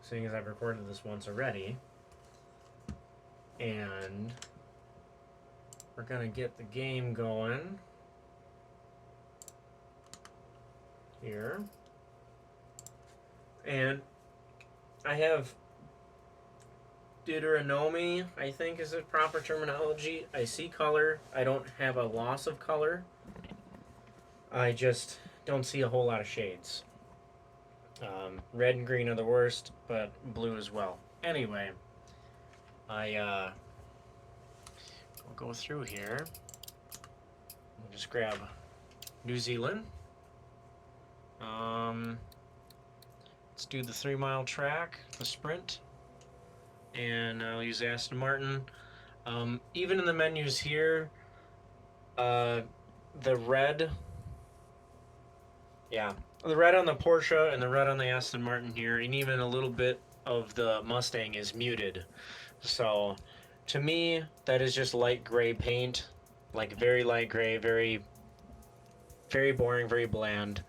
seeing as I've recorded this once already. And we're going to get the game going here. And I have deuteronomy, I think is the proper terminology. I see color. I don't have a loss of color. I just don't see a whole lot of shades. Red and green are the worst, but blue as well. Anyway, I'll go through here. We'll just grab New Zealand. Let's do the 3-mile track, the sprint, and I'll use Aston Martin. Even in the menus here, the red on the Porsche and the red on the Aston Martin here, and even a little bit of the Mustang is muted. So, to me, that is just light gray paint, like very light gray, very, very boring, very bland.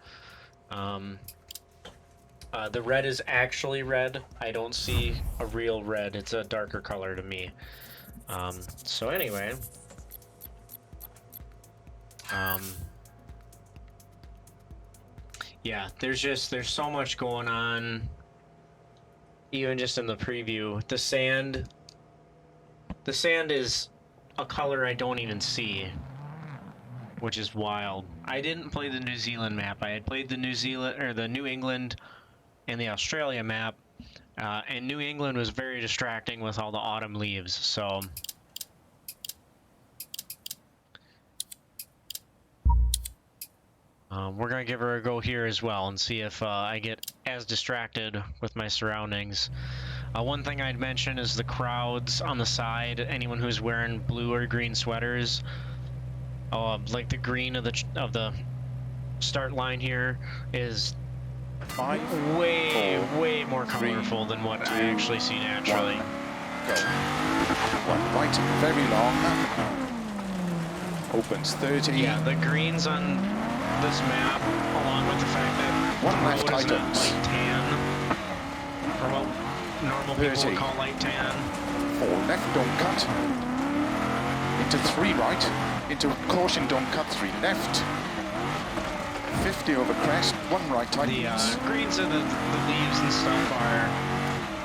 The red is actually red. I don't see a real red. It's a darker color to me. So anyway, yeah, there's so much going on, even just in the preview. The sand is a color I don't even see, which is wild. I didn't play the New Zealand map. I had played the New England and the Australia map, and New England was very distracting with all the autumn leaves, so we're gonna give her a go here as well and see if I get as distracted with my surroundings. One thing I'd mention is the crowds on the side. Anyone who's wearing blue or green sweaters, like the green of the start line here is way more colorful than what I actually see naturally. One right, very long. Opens 30. Yeah, the greens on this map, along with the fact that one left light tightens. tan, or what normal people would call light tan. 4 left, don't cut. Into 3 right. Into caution, don't cut. 3 left. 50 over crest, 1 right tightens. The greens of the leaves and stuff are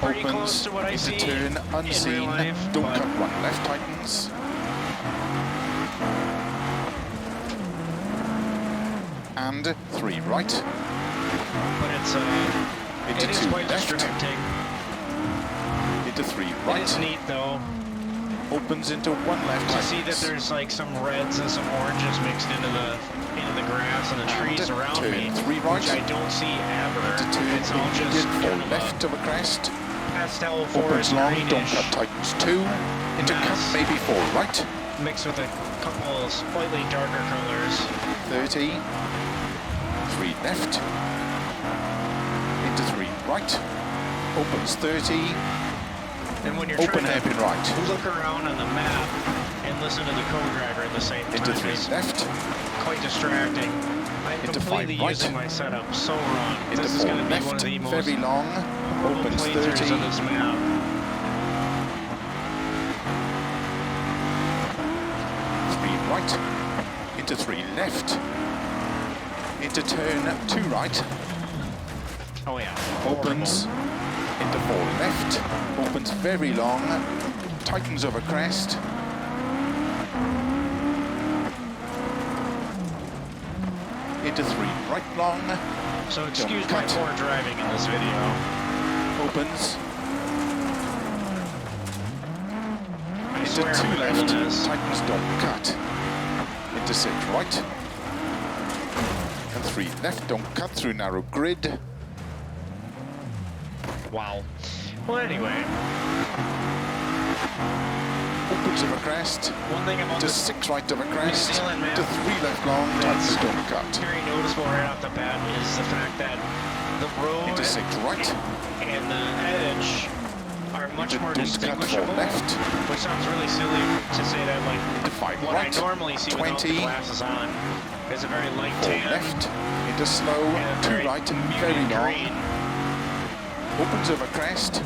pretty opens close to what I see into turn unseen. in real life, Don't but cut, 1 left tightens. And 3 right. But it's into it is 2 quite left. distracting. Into 3 right. It's neat though Opens into 1 left to tightens. see that there's like some reds and some oranges mixed into the grass and the trees around turn me, 3 right. which I don't see ever. Into turn It's all just 4 kind of left of a crest. pastel Opens forest long, greenish don't cut tightens 2. Into cut mass maybe 4 right. mixed with a couple of slightly darker colors. 30. 3 left. Into 3 right. Opens 30. And when you're Open trying hairpin to right. look around on the map and listen to the co-driver at the same time, Into 3 it's left. quite distracting. I'm Into completely 5 right. using my setup so wrong. Into This is 4 going to be left. one of the most Very long. horrible Opens playthroughs 30. of this map. 3 right. Into 3 left. Into turn 2 right. Oh yeah. Opens into 4 left. Opens very long. Tightens over crest. Into 3 right long. So excuse Don't my cut. poor driving in this video. Opens. I Into swear 2 I'm better left. than this. Tightens don't cut. Into 6 right. And 3 left. Don't cut through narrow grid. Wow. Well, anyway, Opens over crest. one thing about Into this 6 right of a crest. New Zealand map Into 3 left long. Tightens don't cut. very noticeable right off the bat is the fact that the road Into 6 right. and the edge are much more Don't cut 4 distinguishable, left. which sounds really silly to say that, like, Into 5 what right. I normally see without the 20. glasses on is a very light 4 tan left. Into slow. and a 2 very right and muted very long. green. Opens over crest.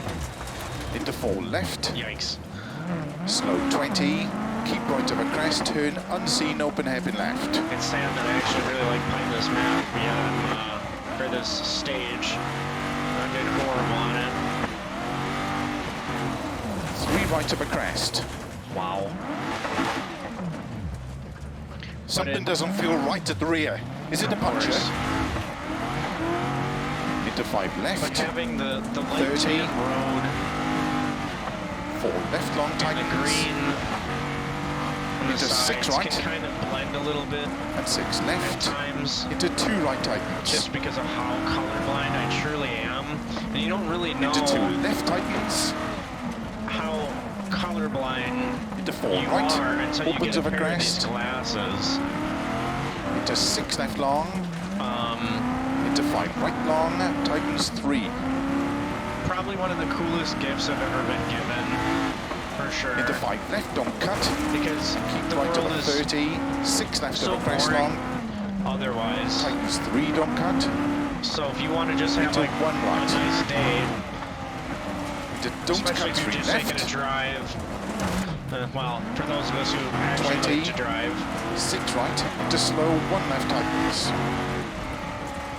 Into 4 left. Yikes. Slow 20. Keep right over crest. Turn unseen. Open hairpin left. It's sad that I actually really like playing this map for this stage. I'm doing horrible on it. 3 right over crest. Wow. Something doesn't feel right at the rear. Is it a puncher? Into 5 left. But having the light 30. tan road, 4 left long and tightens. the green on the Into 6 sides right. can kind of blend a little bit And 6 at left. times, Into 2 right tightens. just because of how colorblind I truly am. And you don't really know Into 2 left tightens. how colorblind Into 4 you right. are until you Opens get a over pair of these crest. glasses. Into 6 left long. Into 5 right long. Tightens 3. Probably one of the coolest gifts I've ever been given, for sure. Into 5 left, don't cut. Because Keep the right world over is 30. 6 left so over crest boring long. otherwise. Tightens 3, don't cut. So if you want to just have Into like 1 a right. nice day, Into don't especially cut if 3 you're just taking a left. drive. Well, for those of us who actually 20. like to drive, 6 right. Into slow 1 left tightens.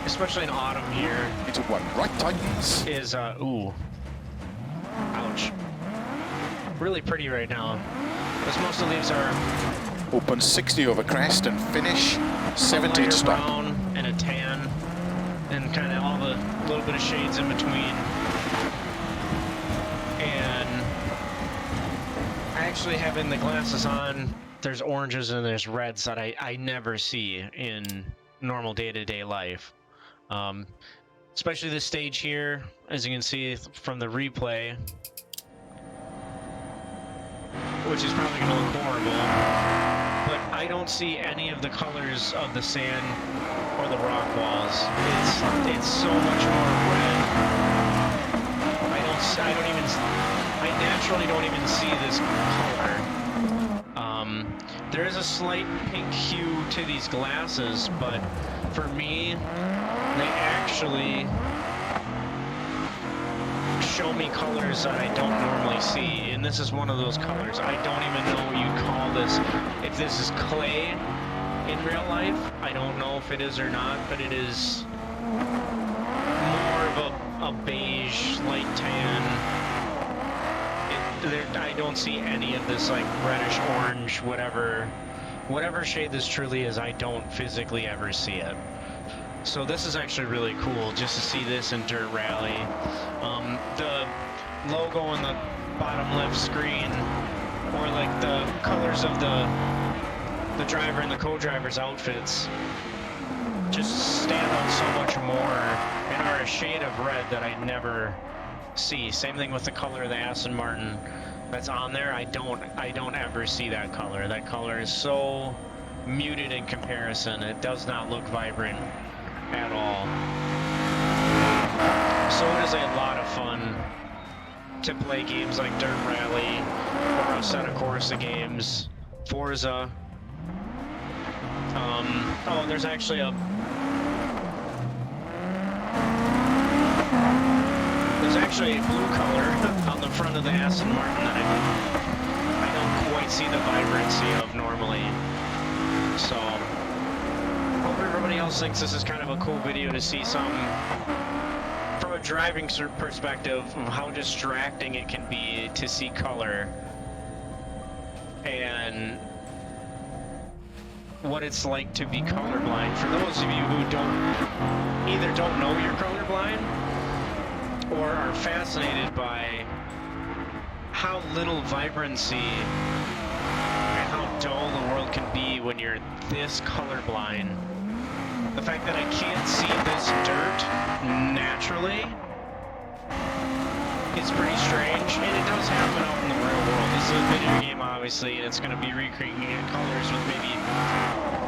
especially in autumn here, Into 1 right tightens. is ooh, ouch. Really pretty right now. Because most of these are Open 60 over crest and finish. a 70 lighter to stop. brown and a tan, and kind of all the little bit of shades in between. And actually having the glasses on, there's oranges and there's reds that I never see in normal day-to-day life. Especially this stage here, as you can see from the replay, which is probably going to look horrible, but I don't see any of the colors of the sand or the rock walls. It's so much more red. I naturally don't even see this color. There is a slight pink hue to these glasses, but for me, they actually show me colors that I don't normally see, and this is one of those colors. I don't even know what you'd call this. If this is clay in real life, I don't know if it is or not, but it is more of a beige, light tan. I don't see any of this like reddish orange, whatever shade this truly is. I don't physically ever see it. So this is actually really cool just to see this in Dirt Rally. The logo on the bottom left screen, or like the colors of the driver and the co-driver's outfits, just stand out so much more and are a shade of red that I never see. Same thing with the color of the Aston Martin that's on there. I don't ever see that color. That color is so muted in comparison. It does not look vibrant at all. So it is a lot of fun to play games like Dirt Rally or Assetto Corsa games, Forza. Oh, there's actually a blue color on the front of the Aston Martin that I don't quite see the vibrancy of normally. So hope everybody else thinks this is kind of a cool video to see some from a driving perspective of how distracting it can be to see color and what it's like to be colorblind. For those of you who either don't know you're colorblind or are fascinated by how little vibrancy and how dull the world can be when you're this colorblind. The fact that I can't see this dirt naturally is pretty strange, and it does happen out in the real world. This is a video game, obviously, and it's going to be recreating colors with maybe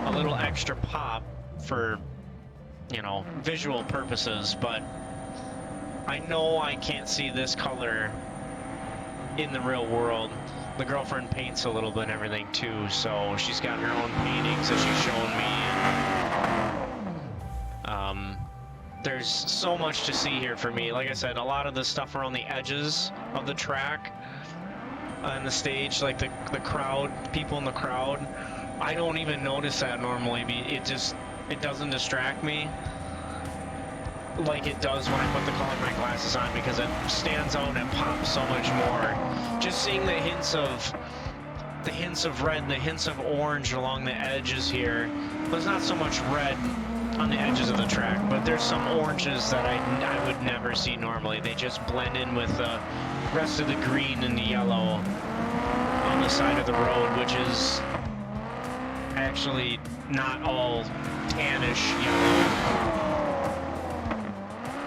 a little extra pop for, you know, visual purposes, but I know I can't see this color in the real world. The girlfriend paints a little bit and everything too, so she's got her own paintings that she's shown me. There's so much to see here for me. Like I said, a lot of the stuff around the edges of the track on the stage, like the crowd, people in the crowd, I don't even notice that normally. It doesn't distract me like it does when I put the Colorblind glasses on, because it stands out and pops so much more. Just seeing the hints of red and the hints of orange along the edges here. There's not so much red on the edges of the track, but there's some oranges that I would never see normally. They just blend in with the rest of the green and the yellow on the side of the road, which is actually not all tannish yellow.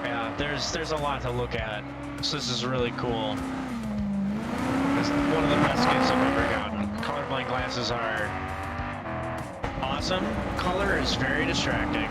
Yeah, there's a lot to look at. So this is really cool. It's one of the best gifts I've ever gotten. Colorblind glasses are awesome. Color is very distracting.